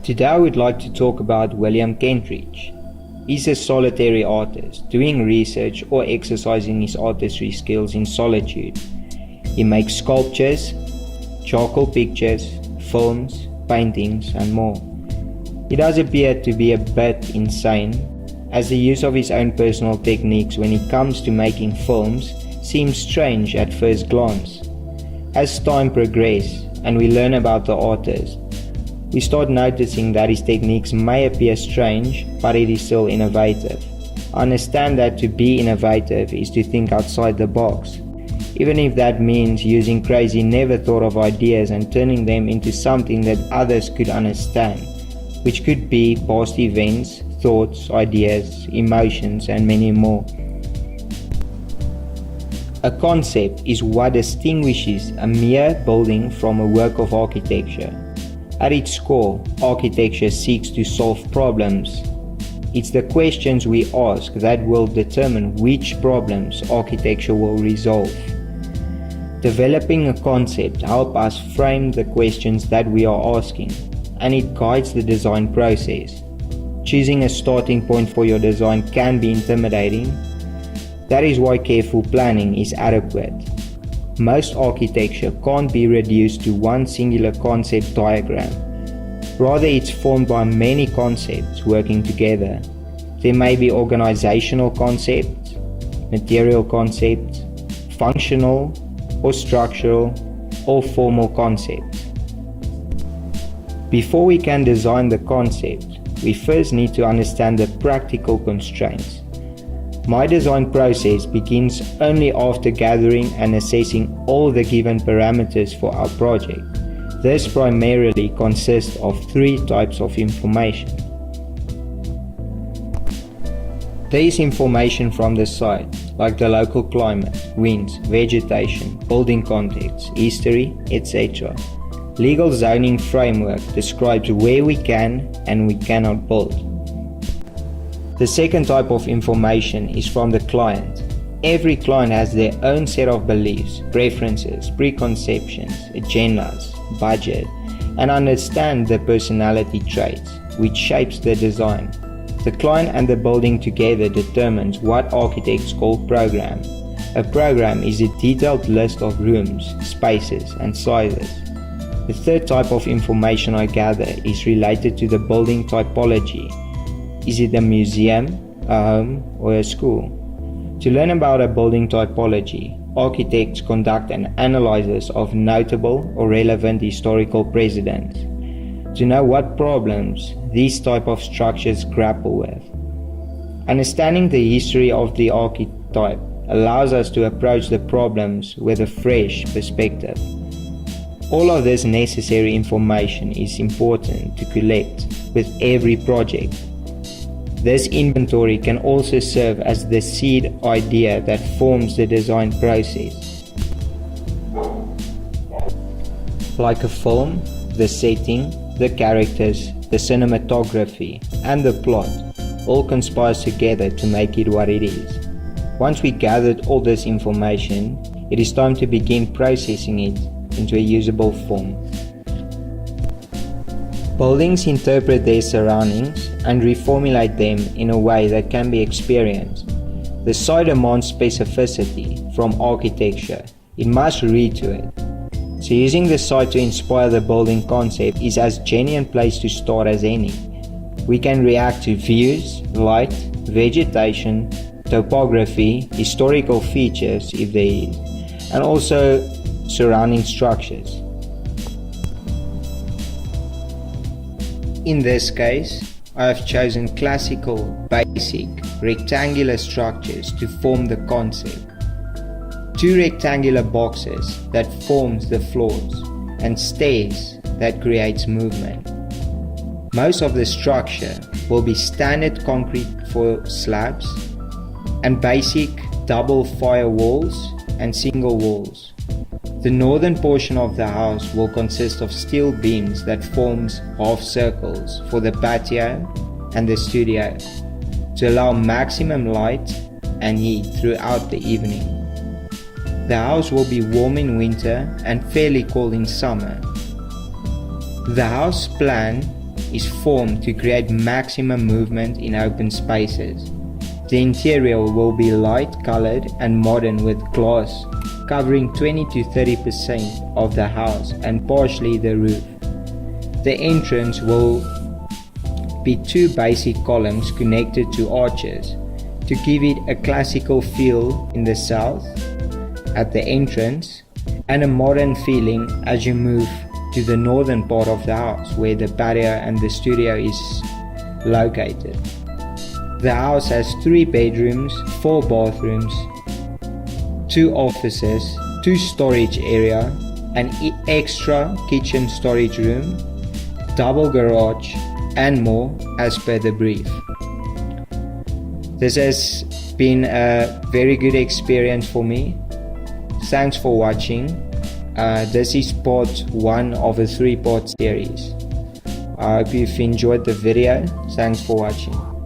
Today I would like to talk about William Kentridge. He's a solitary artist, doing research or exercising his artistry skills in solitude. He makes sculptures, charcoal pictures, films, paintings, and more. He does appear to be a bit insane, as the use of his own personal techniques when it comes to making films seems strange at first glance. As time progresses and we learn about the artist, we start noticing that his techniques may appear strange, but it is still innovative. I understand that to be innovative is to think outside the box, even if that means using crazy never thought of ideas and turning them into something that others could understand, which could be past events, thoughts, ideas, emotions, and many more. A concept is what distinguishes a mere building from a work of architecture. At its core, architecture seeks to solve problems. It's the questions we ask that will determine which problems architecture will resolve. Developing a concept helps us frame the questions that we are asking, and it guides the design process. Choosing a starting point for your design can be intimidating. That is why careful planning is adequate. Most architecture can't be reduced to one singular concept diagram. Rather, it's formed by many concepts working together. There may be organizational concepts, material concepts, functional or structural or formal concepts. Before we can design the concept, we first need to understand the practical constraints. My design process begins only after gathering and assessing all the given parameters for our project. This primarily consists of three types of information. There is information from the site, like the local climate, winds, vegetation, building context, history, etc. Legal zoning framework describes where we can and we cannot build. The second type of information is from the client. Every client has their own set of beliefs, preferences, preconceptions, agendas, budget, and understand the personality traits, which shapes the design. The client and the building together determines what architects call program. A program is a detailed list of rooms, spaces, and sizes. The third type of information I gather is related to the building typology. Is it a museum, a home, or a school? To learn about a building typology, architects conduct an analysis of notable or relevant historical precedents to know what problems these type of structures grapple with. Understanding the history of the archetype allows us to approach the problems with a fresh perspective. All of this necessary information is important to collect with every project. This inventory can also serve as the seed idea that forms the design process. Like a film, the setting, the characters, the cinematography, and the plot all conspire together to make it what it is. Once we gathered all this information, it is time to begin processing it into a usable form. Buildings interpret their surroundings and reformulate them in a way that can be experienced. The site demands specificity from architecture. It must read to it. So using the site to inspire the building concept is as genuine place to start as any. We can react to views, light, vegetation, topography, historical features if there is, and also surrounding structures. In this case, I have chosen classical, basic, rectangular structures to form the concept. Two rectangular boxes that forms the floors and stairs that creates movement. Most of the structure will be standard concrete for slabs and basic double fire walls and single walls. The northern portion of the house will consist of steel beams that forms half circles for the patio and the studio to allow maximum light and heat throughout the evening. The house will be warm in winter and fairly cold in summer. The house plan is formed to create maximum movement in open spaces. The interior will be light colored and modern with glass covering 20 to 30% of the house and partially the roof. The entrance will be two basic columns connected to arches to give it a classical feel in the south at the entrance and a modern feeling as you move to the northern part of the house where the patio and the studio is located. The house has 3 bedrooms, 4 bathrooms, 2 offices, 2 storage area, an extra kitchen storage room, double garage and more as per the brief. This has been a very good experience for me. Thanks for watching. This is part 1 of a 3-part series. I hope you've enjoyed the video. Thanks for watching.